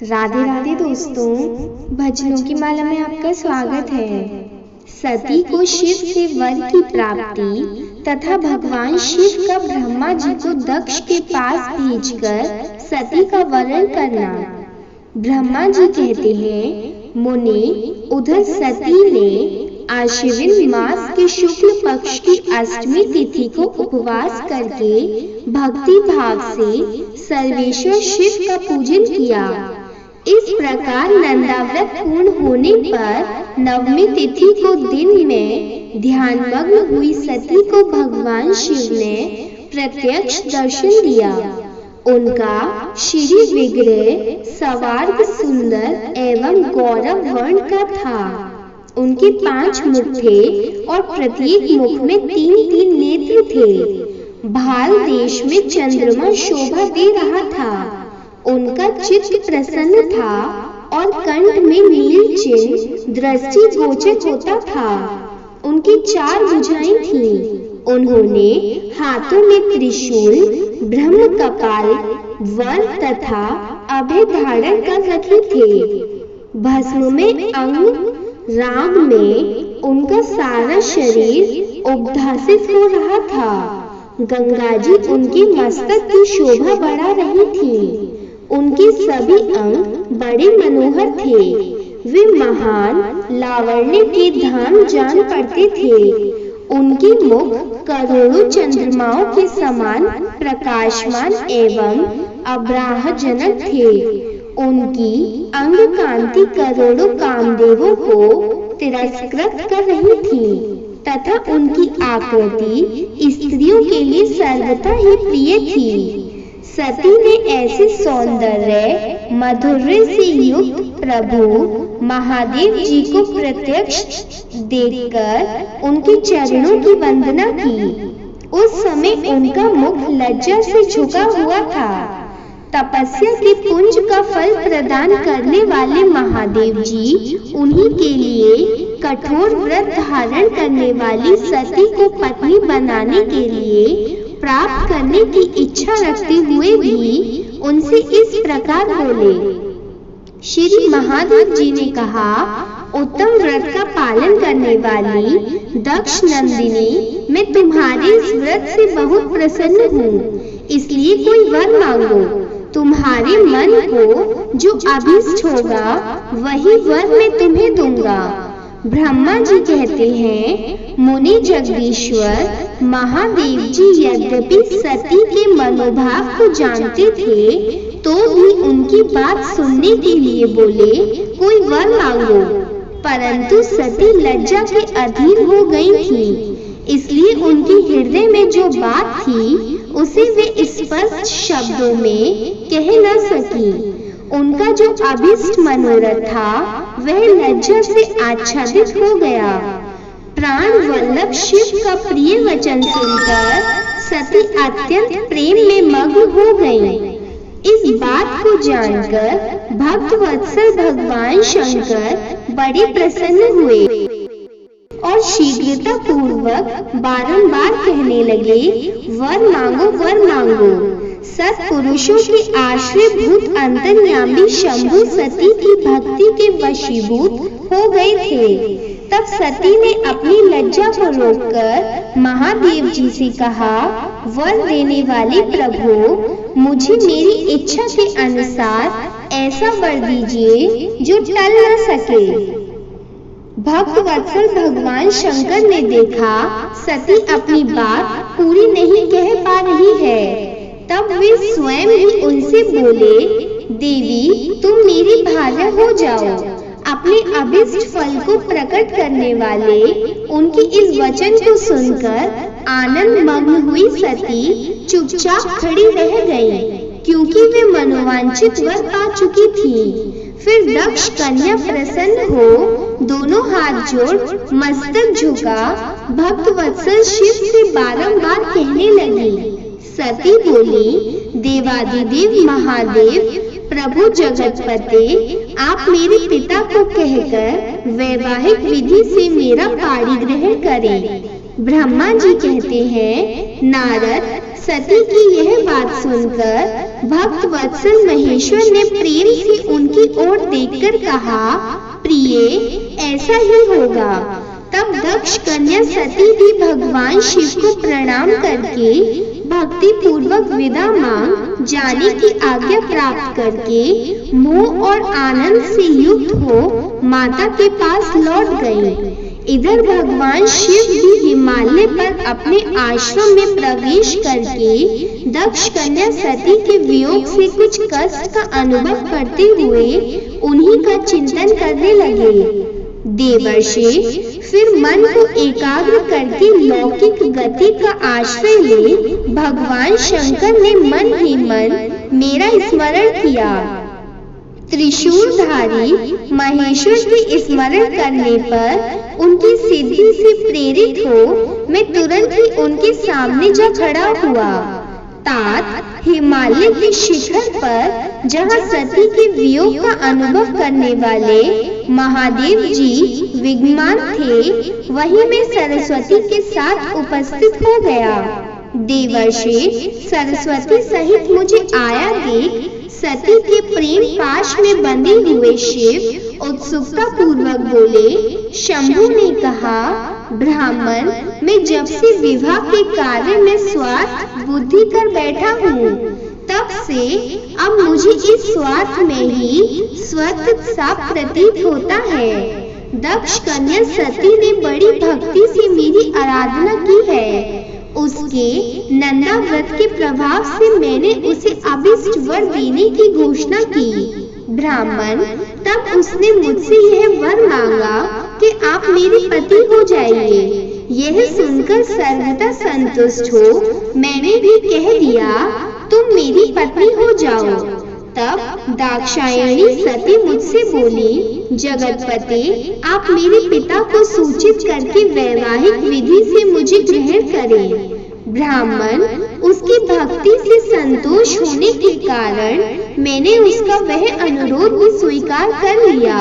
राधे राधे दोस्तों, भजनों की माला में आपका स्वागत है। सती को शिव से वर की प्राप्ति तथा भगवान शिव का ब्रह्मा जी को दक्ष के पास भेजकर सती का वरण करना। ब्रह्मा जी कहते हैं, मुनि, उधर सती ने आश्विन मास के शुक्ल पक्ष की अष्टमी तिथि को उपवास करके भक्ति भाव से सर्वेश्वर शिव का पूजन किया। इस प्रकार नंदाव्रत पूर्ण होने पर नवमी तिथि को दिन में ध्यानमग्न हुई सती को भगवान शिव ने प्रत्यक्ष दर्शन दिया। उनका श्री विग्रह सवार्ग सुंदर एवं गौरव वर्ण का था। उनके 5 मुख थे और प्रत्येक मुख में 3-3 नेत्र थे। भाल देश में चंद्रमा शोभा दे रहा था। उनका चित्त प्रसन्न था और कंठ में नील चिन्ह दृष्टि गोचर होता था। उनकी 4 भुजाएं थीं। उन्होंने हाथों में त्रिशूल, ब्रह्म कपाल, वर तथा अभय धारण कर रखे थे। भस्म में अंग राग में उनका सारा शरीर उद्भासित हो रहा था। गंगा जी उनके मस्तक की शोभा बढ़ा रही थी। उनके सभी अंग बड़े मनोहर थे। वे महान लावण्य के धाम जान पड़ते थे। उनके मुख करोड़ों चंद्रमाओं के समान प्रकाशमान एवं अब्राहजनक थे। उनकी अंग कांति करोड़ों कामदेवों को तिरस्कृत कर रही थी तथा उनकी आकृति स्त्रियों के लिए सर्वथा ही प्रिय थी। सती ने ऐसे सौंदर्य माधुर्य से युक्त प्रभु महादेव जी को प्रत्यक्ष देखकर उनके चरणों की वंदना की। उस समय उनका मुख लज्जा से झुका हुआ था। तपस्या के पुंज का फल प्रदान करने वाले महादेव जी उन्हीं के लिए कठोर व्रत धारण करने वाली सती को पत्नी बनाने के लिए प्राप्त करने की इच्छा रखते हुए भी उनसे इस प्रकार बोले। श्री महादेव जी ने कहा, उत्तम व्रत का पालन करने वाली दक्ष नंदिनी, मैं तुम्हारे इस व्रत से बहुत प्रसन्न हूँ, इसलिए कोई वर मांगो। तुम्हारे मन को जो अभीष्ट होगा वही वर मैं तुम्हें दूंगा। ब्रह्मा जी कहते हैं, मुनि जगदीश्वर महादेव जी यद्यपि सती के मनोभाव को जानते थे तो भी उनकी बात सुनने के लिए बोले, कोई वर मांगो। परंतु सती लज्जा के अधीन हो गई थी, इसलिए उनके हृदय में जो बात थी उसे वे स्पष्ट शब्दों में कह न सकी। उनका जो अभीष्ट मनोरथ था वह लज्जा से आच्छादित हो गया। प्राण वल्लभ शिव का प्रिय वचन सुनकर सती अत्यंत प्रेम में मग्न हो गई। इस बात को जानकर भक्त वत्सल भगवान शंकर बड़े प्रसन्न हुए और शीघ्रता पूर्वक बारंबार कहने लगे, वर मांगो, वर मांगो। सत्पुरुषों के आश्रय भूत अंतर्यामी शंभु सती की भक्ति के वशीभूत हो गए थे। तब सती ने अपनी लज्जा को रोककर महादेव जी से कहा, वर देने वाले प्रभु, मुझे मेरी इच्छा के अनुसार ऐसा वर दीजिए जो टल न सके। भक्त वत्सल भगवान शंकर ने देखा सती अपनी बात पूरी नहीं कह पा रही है। तब वे स्वयं ही उनसे बोले, देवी, तुम मेरी भार्या हो जाओ। अपने अभीष्ट फल को प्रकट करने वाले उनकी इस वचन को सुनकर आनंद मग्न हुई सती चुपचाप खड़ी रह गई, क्योंकि वे मनोवांछित वर पा चुकी थी। फिर दक्ष कन्या प्रसन्न हो दोनों हाथ जोड़ मस्तक झुका भक्त वत्सल शिव से बारंबार कहने लगी। सती बोली, देवादिदेव महादेव प्रभु जगतपते, आप मेरे पिता को कहकर वैवाहिक विधि से मेरा पाणिग्रहण करें। ब्रह्मा जी कहते हैं, नारद, सती की यह बात सुनकर भक्त वत्सल महेश्वर ने प्रेम से उनकी ओर देखकर कहा, प्रिय, ऐसा ही होगा। तब दक्ष कन्या सती भी भगवान शिव को प्रणाम करके भक्ति पूर्वक विदा मांग जाने की आज्ञा प्राप्त करके मोह और आनंद से युक्त हो माता के पास लौट गई। इधर भगवान शिव भी हिमालय पर अपने आश्रम में प्रवेश करके दक्ष कन्या सती के वियोग से कुछ कष्ट का अनुभव करते हुए उन्हीं का चिंतन करने लगे। देवर्षि फिर मन को एकाग्र करके लौकिक गति का आश्रय ले भगवान शंकर ने मन ही मन मेरा स्मरण किया। त्रिशूलधारी महेश्वर के स्मरण करने पर उनकी सिद्धि से प्रेरित हो मैं तुरंत ही उनके सामने जा खड़ा हुआ। तात हिमालय के शिखर पर जहाँ सती के वियोग का अनुभव करने वाले महादेव जी विद्यमान थे, वहीं मैं सरस्वती के साथ उपस्थित हो गया। देवर्षि सरस्वती सहित मुझे आया देख सती के प्रेम पाश में बंधे हुए शिव उत्सुकता पूर्वक बोले। शंभु ने कहा, ब्राह्मण, मैं जब से विवाह के कार्य में स्वार्थ बुद्धि कर बैठा हूँ, तब से अब मुझे इस स्वार्थ में ही स्वत सा प्रतीत होता है। दक्ष कन्या सती ने बड़ी भक्ति से मेरी आराधना की है। उसके नंदा व्रत के प्रभाव से मैंने उसे अभिष्ट वर देने की घोषणा की। ब्राह्मण, तब उसने मुझसे यह वर मांगा कि आप मेरे पति हो जाइए। यह सुनकर सर्वथा संतुष्ट हो मैंने भी कह दिया, तुम मेरी पत्नी हो जाओ। तब दाक्षायणी सती मुझसे बोली, जगतपते, आप मेरे पिता को सूचित करके वैवाहिक विधि से मुझे ग्रहण करें। ब्राह्मण, उसकी भक्ति से संतोष होने के कारण मैंने उसका वह अनुरोध भी स्वीकार कर लिया।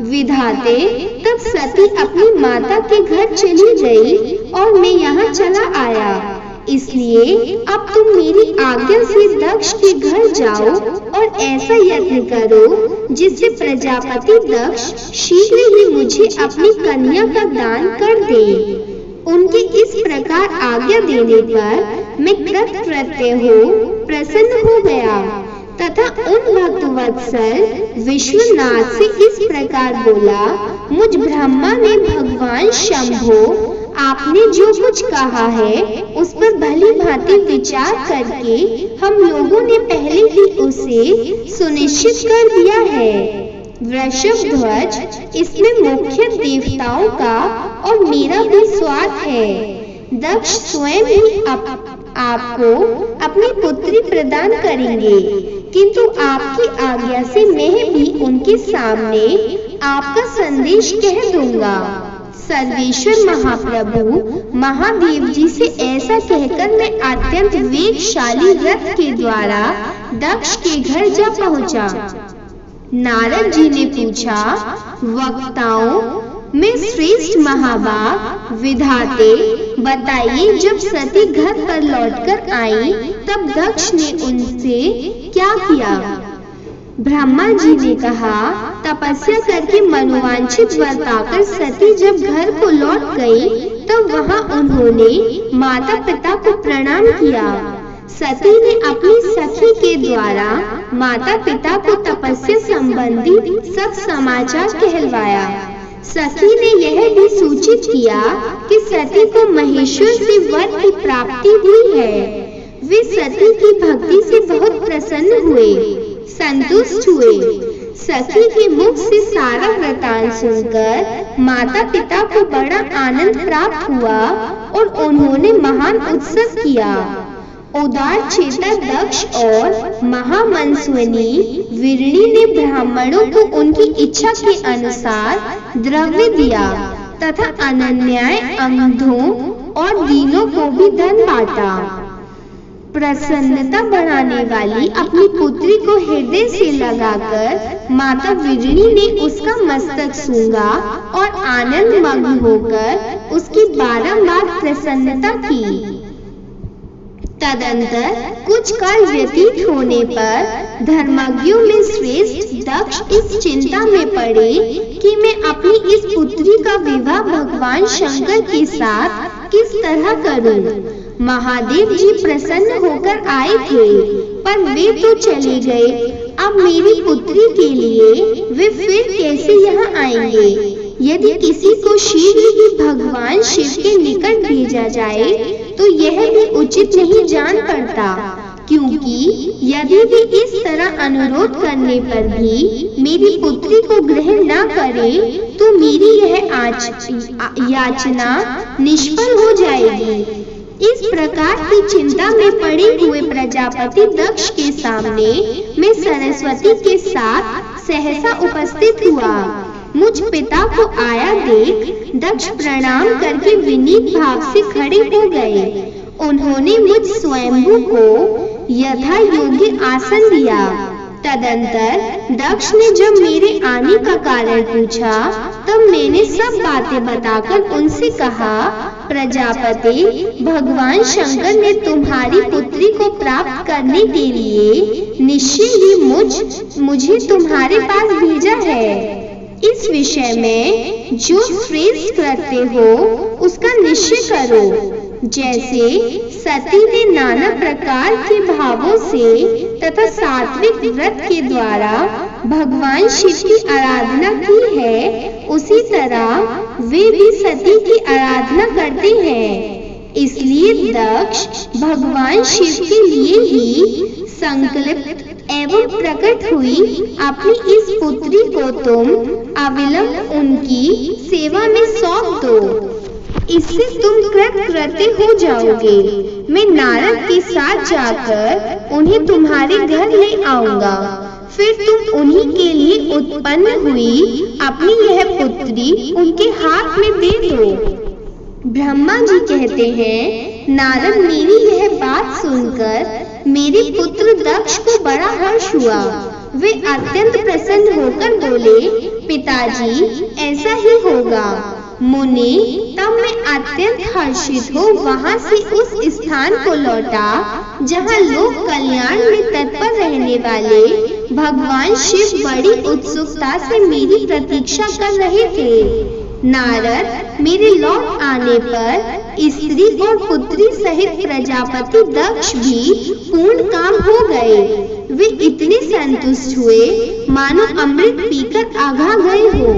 विधाते, तब सती अपनी माता के घर चली गई और मैं यहाँ चला आया। इसलिए अब तुम मेरी आज्ञा से दक्ष के घर जाओ और ऐसा यत्न करो जिससे प्रजापति दक्ष शीघ्र ही मुझे अपनी कन्या का दान कर दे। उनके इस प्रकार आज्ञा देने पर मैं कृतकृत्य हो प्रसन्न हो गया तथा उन भक्तवत्सल विश्वनाथ से इस प्रकार बोला, मुझ ब्रह्मा ने भगवान शंभो आपने जो कुछ कहा है उस पर भली भांति विचार करके हम लोगों ने पहले ही उसे सुनिश्चित कर दिया है। वृषभ ध्वज, इसमें मुख्य देवताओं का और मेरा भी स्वार्थ है। दक्ष स्वयं ही आपको अपनी पुत्री प्रदान करेंगे, किंतु आपकी आज्ञा से मैं भी उनके सामने आपका संदेश कह दूंगा। सर्वेश्वर महाप्रभु महादेव जी से ऐसा कहकर मैं अत्यंत वेगशाली रथ के द्वारा दक्ष के घर जा पहुंचा। नारद जी ने पूछा, वक्ताओं में श्रेष्ठ महाभाग विधाते, बताइए, जब सती घर पर लौटकर आई तब दक्ष ने उनसे क्या किया? ब्रह्मा जी ने कहा, तपस्या करके मनोवांछित वर पाकर सती जब घर को लौट गई तब वहां उन्होंने माता पिता को प्रणाम किया। सती ने अपनी सखी के द्वारा माता पिता को तपस्या संबंधी सब समाचार कहलवाया। सखी ने यह भी सूचित किया कि सती को महेश्वर से वर की प्राप्ति हुई है। वे सती की भक्ति से बहुत प्रसन्न हुए, संतुष्ट हुए। सखी के मुख से सारा वृतांत सुनकर माता पिता को बड़ा आनंद प्राप्त हुआ और उन्होंने महान उत्सव किया। उदार चेता दक्ष और महामनस्विनी विरणी ने ब्राह्मणों को उनकी इच्छा के अनुसार द्रव्य दिया तथा अनन्याय अंधों और दीनों को भी धन बांटा। प्रसन्नता बढ़ाने वाली अपनी पुत्री को हृदय से लगाकर माता विरणी ने उसका मस्तक सूंघा और आनंद मग्न होकर उसकी बारंबार प्रसन्नता की। तदंतर कुछ काल व्यतीत होने पर धर्मज्ञों में श्रेष्ठ दक्ष इस चिंता में पड़े कि मैं अपनी इस पुत्री का विवाह भगवान शंकर के साथ किस तरह करूं। महादेव जी प्रसन्न होकर आए थे, पर वे तो चले गए। अब मेरी पुत्री के लिए वे फिर कैसे यहाँ आएंगे? यदि किसी को शीघ्र ही भगवान शिव के निकट भेजा जाए तो यह भी उचित नहीं जान पड़ता, क्योंकि यदि वे इस तरह अनुरोध करने पर भी मेरी पुत्री को ग्रहण न करे तो मेरी यह याचना निष्फल हो जाएगी। इस प्रकार की चिंता में पड़े हुए प्रजापति दक्ष के सामने मैं सरस्वती के साथ सहसा उपस्थित हुआ। मुझ पिता को आया देख दक्ष प्रणाम करके विनीत भाव से खड़े हो गए। उन्होंने मुझ स्वयंभू को यथा योग्य आसन दिया। तदंतर दक्ष ने जब मेरे आने का कारण पूछा तब मैंने सब बातें बताकर उनसे कहा, प्रजापति, भगवान शंकर ने तुम्हारी पुत्री को प्राप्त करने के लिए निश्चय ही मुझे तुम्हारे पास भेजा है। इस विषय में जो श्रेष्ठ करते हो उसका निश्चय करो। जैसे सती ने नाना प्रकार के भावों से तथा सात्विक व्रत के द्वारा भगवान शिव की आराधना की है, उसी तरह वे भी सती की आराधना करते हैं। इसलिए दक्ष भगवान शिव के लिए ही संकल्पित एवं प्रकट हुई अपनी इस पुत्री को तुम अविलंब उनकी सेवा में सौंप दो। इससे तुम कृतकृत्य हो जाओगे। मैं नारद के साथ जाकर उन्हें तुम्हारे घर ले आऊंगा। फिर तुम उन्हीं के लिए उत्पन्न हुई अपनी यह पुत्री उनके हाथ में दे दो। ब्रह्मा जी कहते हैं, नारद मेरी यह बात सुनकर मेरे पुत्र दक्ष को बड़ा हर्ष हुआ। वे अत्यंत प्रसन्न होकर बोले, पिताजी ऐसा ही होगा। मुनि, तब मैं अत्यंत हर्षित हो वहां से उस स्थान को लौटा जहां लोक कल्याण में तत्पर रहने वाले भगवान शिव बड़ी उत्सुकता से मेरी प्रतीक्षा कर रहे थे। नारद मेरे लौट आने पर स्त्री और पुत्री सहित प्रजापति दक्ष भी पूर्ण काम हो गए। वे इतने संतुष्ट हुए मानो अमृत पीकर आघा गए हो।